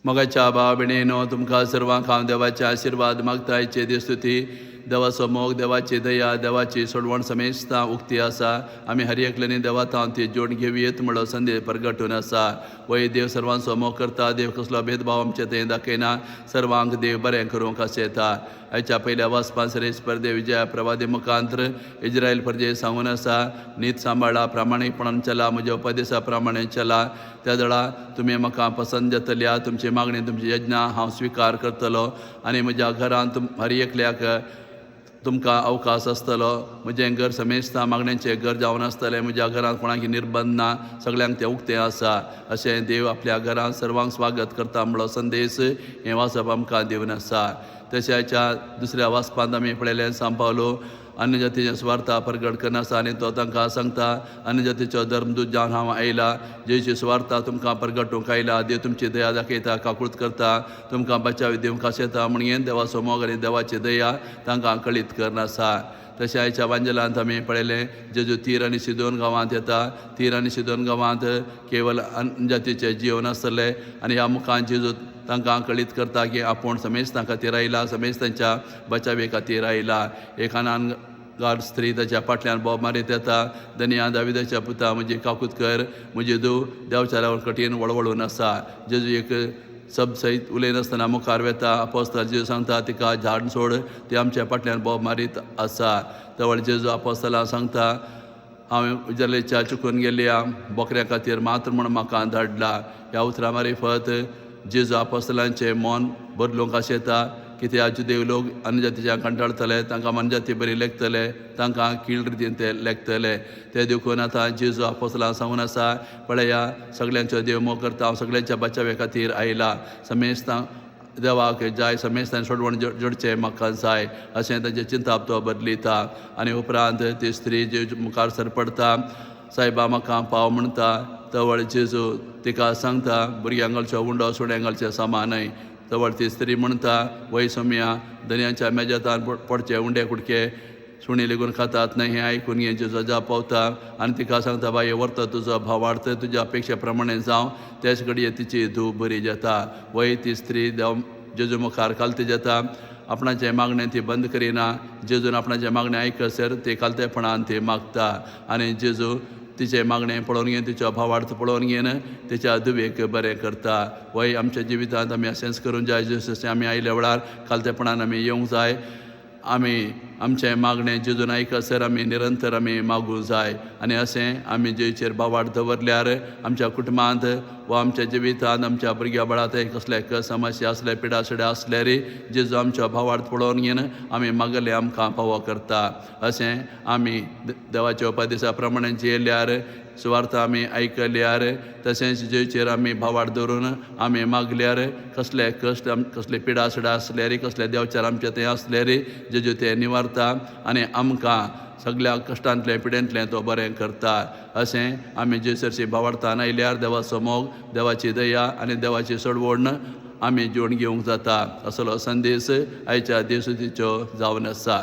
मोगाच्या भाव भयणीनो तुमकां सर्वांक हांव देवाचे आशिर्वाद मागतायचे दिस्तुती देवाचो मोग देवाची दया देवाची सोडवण समेस्तां उक्ती आसा आमी हर एकल्यानी देवातां ती जोड घेवयेत म्हणलो संदेश प्रगटून आसा वय देव सर्वांचो मोग करता देव कसलो भेदभाव आमचे थंय दाखयना सर्वांक देव बरें करूंक आसयता आयच्या पयल्या वाचपान सरेश परदे विजया प्रवादी मुखांतर इज्रायल परजे सांगून आसा नीत सांबाळा प्रामाणीकपणान चला म्हज्या उपदेशा प्रमाणे चला त्या दळा तुमी म्हाका पसंद जातल्या तुमची मागणी तुमची यज्ञा हांव स्विकार करतलो आनी म्हज्या घरांत हर एकल्याक तुमकां अवकाश आसतलो म्हजें घर समेस्तां मागण्यांचें घर जावन आसतलें म्हज्या घरांत कोणाक निर्बंध ना सगळ्यांक तें उक्तें आसा अशें देव आपल्या घरांत सर्वांक स्वागत करता म्हणलो संदेश हें वाचप आमकां दिवन आसा तशेंच्या दुसऱ्या वाचपांत आमी पळयलें सांपावलो अन्य जातीच्या स्वार्था प्रगट करनासा आनी तो तांकां सांगता अन्य जातीचो धर्मदूत जावन हांव आयला जेची स्वार्था तुमकां प्रगटूंक आयला देव तुमची दया दाखयता काकूळट करता तुमकां बचाव दिवंक आसयता म्हणून देवाचो मोग आनी देवाची दया तांकां कळीत करनासा तशें आयच्या वांजलांत आमी पळयलें जेजू तीर आनी सिदोन गांवांत येता तीर आनी सिदोन गांवांत केवळ अन्य जातीचें जीवन आसतलें आनी ह्या मुखान जेजू तांकां कळीत करता की आपूण समेस्तां खातीर आयला समेस्तांच्या बचावे खातीर आयला एकानान गाड स्त्री ताच्या फाटल्यान बोब मारीत येता धनिया दाविदाच्या पुता म्हजी काकूत कर म्हजी धूव देवचारावर कठीण वळवळून आसा जेजू एक सब सयत उलयनासतना मुखार वेता अपोस्तल जेजू सांगता तिका झाड सोड ती आमच्या फाटल्यान बोब मारीत आसा तवळ जेजू अपोस्तलां सांगता हांवें इजरायलीच्या चुकून गेल्ल्या बोकऱ्या खातीर मात्र म्हूण म्हाका धाडला ह्या उतरां मार्फत जेजू अपोस्तलांचें मन बदलूंक आसयता कित्याक जुदेव लोक अन्य जातीच्या कंटाळतले तांकां मनजाती बरी लेखतले तांकां कीळ रितीन ते लेखतले ते देखून आतां जेजू अपोस्तलां सांगून आसा पळया सगळ्यांचो देव मोग करता हांव सगळ्यांच्या बचावे खातीर आयला समेस्तां देवाक जाय समेस्तान सोडवण जोडचें म्हाका जाय अशें तांचे चिंताप तो बदलिता आनी उपरांत ती स्त्री जे मुखार सरपडता सायबा म्हाका पाव म्हणटा तवळ जेजू तिका सांगता भुरग्यांगलचो उंडो सुण्यांगलचे समानय तवळ ती स्त्री म्हणटा वय सोम्या दनयांच्या मेजतान पडचे उंडे कुडके सुणी लेगून खातात न्हय हें आयकून घे जेजू जापावता आनी तिका सांगता बाये व्हरता तुजो भाव वाडत तुज्या अपेक्षा प्रमाणे जावं तेच घडये तिची धूव बरी जाता वय ती स्त्री देव जेजू मुखार कालती जाता आपणाचे मागणें ती बंद करिना जेजून आपणाचे मागणें आयकसर ती कालतेपणान ती मागता आनी जेजू तिचे मागणें पळोवन घेवन तिचो भावार्थ पळोवन घेवन तिच्या धुवेक बरें करता वय आमच्या जिवितांत आमी अशेंच करूंक जाय जशें आमी आयल्या वेळार कालतेपणान आमी येवंक जाय आमी आमचें मागणें जेजून आयकसर आमी निरंतर आमी मागूंक जाय आनी अशें आमी जेचेर भावार्थ दवरल्यार आमच्या कुटुंबांत वा आमच्या जिवितांत आमच्या भुरग्या बळांत कसले समस्या असले पिडा सड्या असल्यार जेजू आमचो भावार्थ पळोवन घेवन आमी मागले आमकां फावो करता अशें आमी देवाच्या उपदेशा प्रमाणे जियेल्यार सुवार्थ आमी आयकल्यार तशेंच जेचेर आमी भावार्थ दवरून आमी मागल्यार कसले कश्ट कसले पिडा सडा आसल्यार कसले देवचार आमचे थंय आसल्यार जेजू ते निवारता आनी आमकां सगळ्या कश्टांतले पिडेंतलें तो बरें करता अशें आमी जेसरशी भावार्थान आयल्यार देवाचो मोग देवाची दया आनी देवाची सोडवण आमी जोडून घेवंक जाता असलो संदेश आयच्या दिवसुतीच्यो जावन आसा